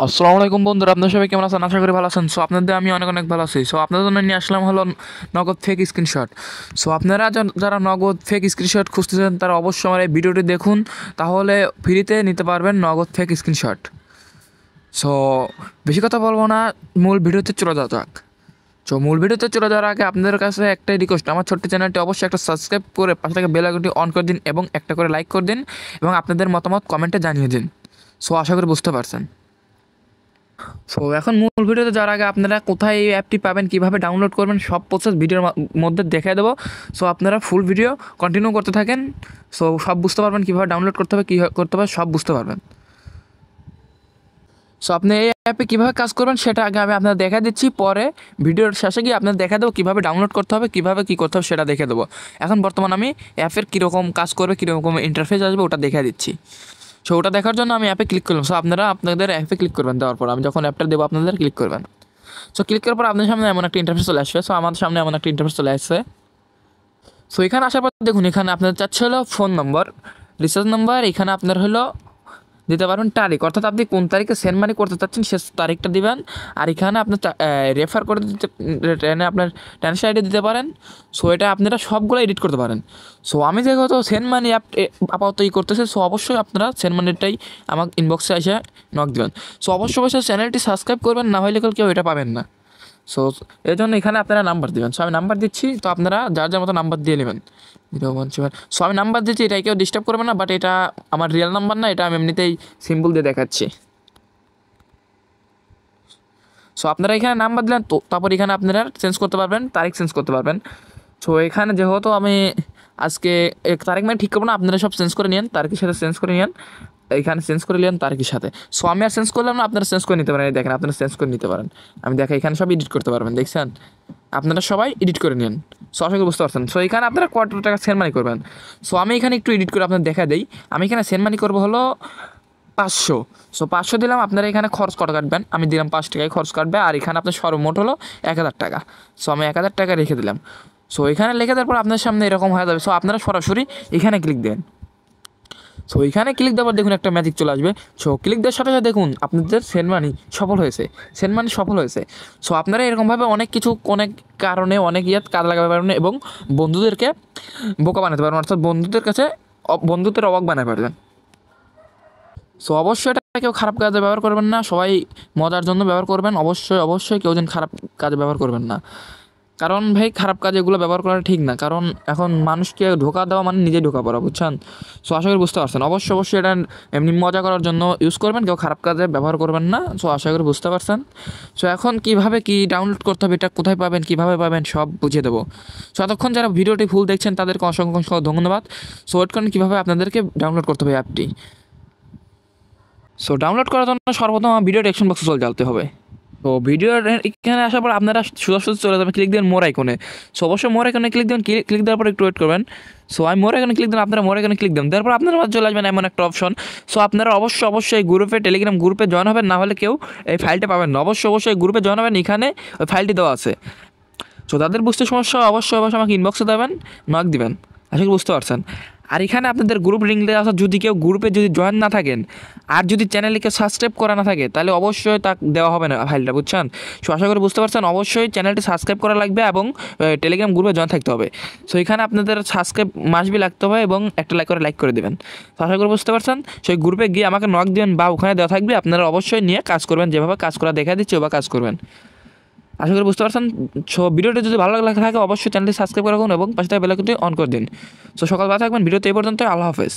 আসসালামু আলাইকুম বন্ধুরা, আপনারা সবাই কেমন আছেন? আশা করি ভালো আছেন। সো আপনাদের আমি অনেক অনেক ভালো আছি। সো আপনাদের জন্য নিয়ে আসলাম হলো নগদ ফেক স্ক্রিনশট। সো আপনারা যারা নগদ ফেক স্ক্রিনশট খুঁজতেছেন তারা অবশ্যই আমার এই ভিডিওটি দেখুন, তাহলে ফ্রিতে নিতে পারবেন নগদ ফেক স্ক্রিনশট। সো বেশি কথা বলবো না, মূল ভিডিওতে চলে যাওয়া যাক। সো মূল ভিডিওতে চলে যাওয়ার আগে আপনাদের কাছে একটাই রিকোয়েস্ট, আমার ছোট্ট চ্যানেলটি অবশ্যই একটা সাবস্ক্রাইব করে পাশে থেকে বেল আইকনটি অন করে দিন এবং একটা করে লাইক করে দিন এবং আপনাদের মতামত কমেন্টে জানিয়ে দিন। সো আশা করি বুঝতে পারছেন। সো এখন মূল ভিডিওতে যাওয়ার আগে আপনারা কোথায় এই অ্যাপটি পাবেন, কীভাবে ডাউনলোড করবেন, সব প্রসেস ভিডিওর মধ্যে দেখিয়ে দেবো। সো আপনারা ফুল ভিডিও কন্টিনিউ করতে থাকেন। সো সব বুঝতে পারবেন কীভাবে ডাউনলোড করতে হবে, কী করতে হবে, সব বুঝতে পারবেন। সো আপনি এই অ্যাপে কীভাবে কাজ করবেন সেটা আগে আমি আপনাদের দেখা দিচ্ছি, পরে ভিডিওর শেষে গিয়ে আপনাদের দেখা দেবো কীভাবে ডাউনলোড করতে হবে, কীভাবে কী করতে হবে সেটা দেখে দেবো। এখন বর্তমান আমি অ্যাপের কীরকম কাজ করবে, কীরকম ইন্টারফেস আসবে ওটা দেখে দিচ্ছি। সো ওটা দেখার জন্য আমি অ্যাপে ক্লিক করলাম। সো আপনারা আপনাদের অ্যাপে ক্লিক করবেন, দেওয়ার পর আমি যখন অ্যাপটা দেবো আপনাদের ক্লিক করবেন। সো ক্লিক করার পর আপনার সামনে এমন একটা ইন্টারফেস চলে আসবে। সো আমাদের সামনে এমন একটা ইন্টারফেস চলে আসছে। সো এখানে আসার পর দেখুন, এখানে আপনাদের চাচ্ছে হলো ফোন নম্বর, রিচার্জ নাম্বার, এখানে আপনার হলো দিতে পারবেন তারিখ, অর্থাৎ আপনি কোন তারিখে সেন্ড মানি করতে চাচ্ছেন সে তারিখটা দিবেন। আর এখানে আপনার রেফার করে দিতে, আপনার ট্রান্সফার আইডি দিতে পারেন। সো এটা আপনারা সবগুলো এডিট করতে পারেন। সো আমি যেহেতু সেন্ড মানি অ্যাপ আপাতত করতেছে, সো অবশ্যই আপনারা সেন্ড মানিটাই আমার ইনবক্সে এসে নক দেবেন। সো অবশ্যই চ্যানেলটি সাবস্ক্রাইব করবেন, না হলে কেউ এটা পাবেন না। সো এই জন্য এখানে আপনারা নাম্বার দেবেন। সো আমি নাম্বার দিচ্ছি, তো আপনারা যার যার মতো নাম্বার দিয়ে নেবেন। 017। সো আমি নাম্বার দিচ্ছি, এটা কেউ ডিস্টার্ব করবে না, বাট এটা আমার রিয়েল নাম্বার না, এটা আমি এমনিতেই সিম্বল দিয়ে দেখাচ্ছি। সো আপনারা এখানে নাম্বার দিলেন, তো তারপর এখানে আপনারা চেঞ্জ করতে পারবেন, তারিখ চেঞ্জ করতে পারবেন। সো এখানে যেহেতু আমি আজকে এক তারিখ মানে ঠিক করবো না, আপনারা সব চেঞ্জ করে নিন, তারিখের সাথে চেঞ্জ করে নিন, এখানে চেঞ্জ করে নিলেন তারিখের সাথে। সো আমি আর চেঞ্জ করলাম না, আপনারা চেঞ্জ করে নিতে পারেন। দেখেন আপনারা চেঞ্জ করে নিতে পারেন, আমি দেখেন এখানে সব এডিট করতে পারবেন, দেখছেন আপনারা সবাই এডিট করে নিন। সো আশা করি বুঝতে পারছেন। সো এখানে আপনারা কত টাকা সেন্ড মানি করবেন। সো আমি এখানে একটু এডিট করে আপনাদের দেখা দিই। আমি এখানে সেন্ড মানি করবো হলো 500। সো 500 দিলাম, আপনারা এখানে খরচ কত কাটবেন, আমি দিলাম 5 টাকায় খরচ কাটবে, আর এখানে আপনার সর্বমোট হলো 1000 টাকা। সো আমি 1000 টাকা রেখে দিলাম। সো এখানে লিখে দেওয়ার পর আপনার সামনে এরকম হয়ে যাবে। সো আপনারা সরাসরি এখানে ক্লিক দেন। সো এখানে ক্লিক দেওয়ার দেখুন একটা ম্যাজিক চলে আসবে। সো ক্লিক দেওয়ার সাথে সাথে দেখুন আপনাদের সেন্ড মানি সফল হয়েছে, সেন্ড মানি সফল হয়েছে। সো আপনারা এরকমভাবে অনেক কিছু, অনেক কারণে, অনেক কাজে লাগাতে পারবেন এবং বন্ধুদেরকে বোকা বানাতে পারবেন, অর্থাৎ বন্ধুদের কাছে বন্ধুদের অবাক বানাতে পারবেন। সো অবশ্যই এটা কেউ খারাপ কাজে ব্যবহার করবেন না, সবাই মজার জন্য ব্যবহার করবেন। অবশ্যই কেউ যেন খারাপ কাজে ব্যবহার করবেন না, কারণ ভাই খারাপ কাজে এগুলো ব্যবহার করা ঠিক না, কারণ এখন মানুষকে ধোকা দেওয়া মানে নিজে ধোকা পড়া, বুঝছেন? সো আশা করি বুঝতে পারছেন। অবশ্যই এটা এমনি মজা করার জন্য ইউজ করবেন, কেউ খারাপ কাজে ব্যবহার করবেন না। সো আশা করি বুঝতে পারছেন। সো এখন কীভাবে কী ডাউনলোড করতে হবে, এটা কোথায় পাবেন, কীভাবে পাবেন, সব বুঝিয়ে দেবো। সো এতক্ষণ যারা ভিডিওটি ফুল দেখছেন তাদেরকে অসংখ্য ধন্যবাদ। সো ওয়েট করেন কীভাবে আপনাদেরকে ডাউনলোড করতে হবে অ্যাপটি। সো ডাউনলোড করার জন্য সর্বপ্রথম ভিডিও ডেসক্রিপশন বক্সে চলে যেতে হবে। তো ভিডিওর এখানে আসার পর আপনারা সোজাসুজি চলে যাবেন, ক্লিক দেবেন মোর আইকনে। সো অবশ্যই মোর আইকনে ক্লিক দেবেন, ক্লিক দেওয়ার পর একটু ওয়েট করবেন। সো আমি মোর আইকনে ক্লিক দেন, আপনারা মোর আইকনে ক্লিক দেন, দেওয়ার পর আপনারা চলে আসবেন এমন একটা অপশন। সো আপনারা অবশ্যই গ্রুপে, টেলিগ্রাম গ্রুপে জয়েন হবেন, না হলে কেউ এই ফাইলটা পাবেন না। অবশ্যই গ্রুপে জয়েন হবেন, এখানে ওই ফাইলটি দেওয়া আছে। সো তাদের বুঝতে সমস্যা অবশ্যই আমাকে ইনবক্সে দেবেন, নক দিবেন। আশা করি বুঝতে পারছেন। আর এখানে আপনাদের গ্রুপ লিঙ্ক দেওয়া আছে, যদি কেউ গ্রুপে যদি জয়েন না থাকেন আর যদি চ্যানেলটিকে সাবস্ক্রাইব করা না থাকে তাহলে অবশ্যই তা দেওয়া হবে না ফাইলটা, বুঝছেন? সো আশা করি বুঝতে পারছেন। অবশ্যই চ্যানেলটি সাবস্ক্রাইব করা লাগবে এবং টেলিগ্রাম গ্রুপে জয়েন থাকতে হবে। সো এখানে আপনাদের সাবস্ক্রাইব মাসবি লাগতে হবে এবং একটা লাইক করে দেবেন। তো আশা করি বুঝতে পারছেন। সেই গ্রুপে গিয়ে আমাকে নক দেবেন বা ওখানে দেওয়া থাকবে, আপনারা অবশ্যই নিয়ে কাজ করবেন, যেভাবে কাজ করা দেখা দিচ্ছে ওভাবে কাজ করবেন। আশা করি বুঝতে পারছেন। সো ভিডিওটি যদি ভালো লাগে থাকে অবশ্যই চ্যানেলটি সাবস্ক্রাইব করে রাখুন এবং পাশে বেল আইকনটি অন করে দিন। সো সকাল ভালো থাকবেন। ভিডিওতে এই পর্যন্ত, আল্লাহ হাফেজ।